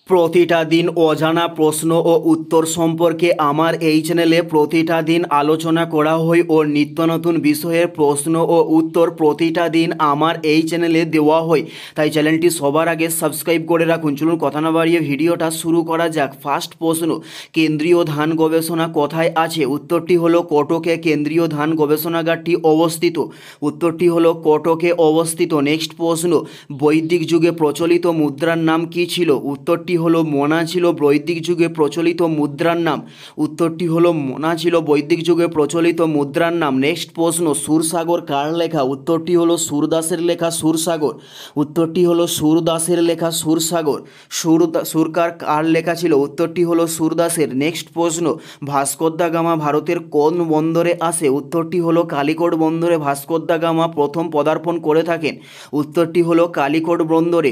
প্রতিটা দিন অজানা প্রশ্ন ও উত্তর সম্পর্কে আমার এই চ্যানেলে প্রতিটা দিন আলোচনা করা হয় ও নিত্য নতুন বিষয়ের প্রশ্ন ও উত্তর প্রতিটা দিন আমার এই চ্যানেলে দেওয়া হয়। তাই চ্যানেলটি সবার আগে সাবস্ক্রাইব করে রাখুন। চলুন কথা না বাড়িয়ে ভিডিওটা শুরু করা যাক। ফার্স্ট প্রশ্ন, কেন্দ্রীয় ধান গবেষণা কোথায় আছে? উত্তরটি হলো কটকে কেন্দ্রীয় ধান গবেষণাগারটি অবস্থিত। উত্তরটি হলো কটকে অবস্থিত। নেক্সট প্রশ্ন, বৈদিক যুগে প্রচলিত মুদ্রার নাম কী ছিল? উত্তরটি হলো মনা ছিল বৈদিক যুগে প্রচলিত মুদ্রার নাম। উত্তরটি হলো মনা ছিল বৈদিক যুগে প্রচলিত মুদ্রার নাম। নেক্সট প্রশ্ন, সুরসাগর কার লেখা? উত্তরটি হলো সুরদাসের লেখা সুরসাগর। উত্তরটি হলো সুরদাসের লেখা সুরসাগর। সুরকার কার লেখা ছিল? উত্তরটি হলো সুরদাসের। নেক্সট প্রশ্ন, ভাস্কো দা গামা ভারতের কোন বন্দরে আসে? উত্তরটি হলো কালিকট বন্দরে ভাস্কো দা গামা প্রথম পদার্পণ করে থাকেন। উত্তরটি হলো কালিকট বন্দরে।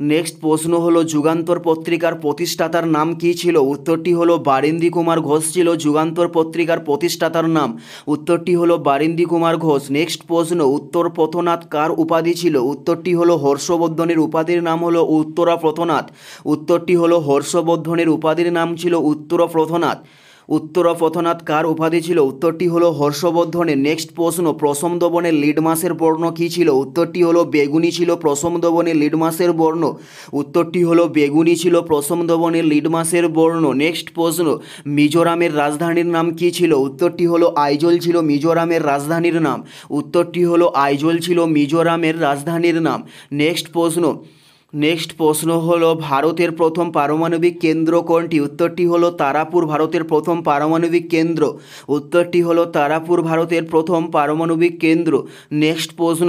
নেক্সট প্রশ্ন হলো যুগান্তর পত্রিকার প্রতিষ্ঠাতার নাম কী ছিল? উত্তরটি হলো বারিন্দি কুমার ঘোষ ছিল যুগান্তর পত্রিকার প্রতিষ্ঠাতার নাম। উত্তরটি হলো বারিন্দি কুমার ঘোষ। নেক্সট প্রশ্ন, উত্তর পথনাথ কার উপাধি ছিল? উত্তরটি হলো হর্ষবর্ধনের উপাধির নাম হলো উত্তরা পথনাথ। উত্তরটি হলো হর্ষবর্ধনের উপাধির নাম ছিল উত্তরা পথনাথ। উত্তরা পথনাথ কার উপাধি ছিল? উত্তরটি হলো হর্ষবর্ধনের। নেক্সট প্রশ্ন, প্রশমদবনের লিডমাসের বর্ণ কী ছিল? উত্তরটি হলো বেগুনি ছিল প্রশমদবনের লিডমাসের বর্ণ। উত্তরটি হলো বেগুনি ছিল প্রশমদবনের লিডমাসের বর্ণ। নেক্সট প্রশ্ন, মিজোরামের রাজধানীর নাম কী ছিল? উত্তরটি হলো আইজল ছিল মিজোরামের রাজধানীর নাম। উত্তরটি হলো আইজল ছিল মিজোরামের রাজধানীর নাম। নেক্সট প্রশ্ন হলো ভারতের প্রথম পারমাণবিক কেন্দ্র কোনটি? উত্তরটি হলো তারাপুর ভারতের প্রথম পারমাণবিক কেন্দ্র। উত্তরটি হলো তারাপুর ভারতের প্রথম পারমাণবিক কেন্দ্র। নেক্সট প্রশ্ন,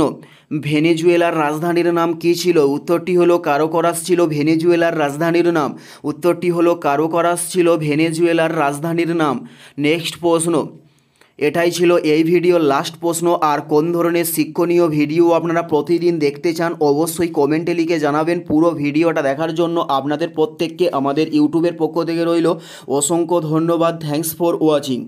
ভেনেজুয়েলার রাজধানীর নাম কী ছিল? উত্তরটি হলো কারাকারাস ছিল ভেনেজুয়েলার রাজধানীর নাম। উত্তরটি হলো কারাকারাস ছিল ভেনেজুয়েলার রাজধানীর নাম। নেক্সট প্রশ্ন, এটাই ছিল এই ভিডিওর লাস্ট প্রশ্ন। আর কোন ধরনের শিক্ষণীয় ভিডিও আপনারা প্রতিদিন দেখতে চান অবশ্যই কমেন্টে লিখে জানাবেন। পুরো ভিডিওটা দেখার জন্য আপনাদের প্রত্যেককে আমাদের ইউটিউবের পক্ষ থেকে রইল অসংখ্য ধন্যবাদ। Thanks for watching.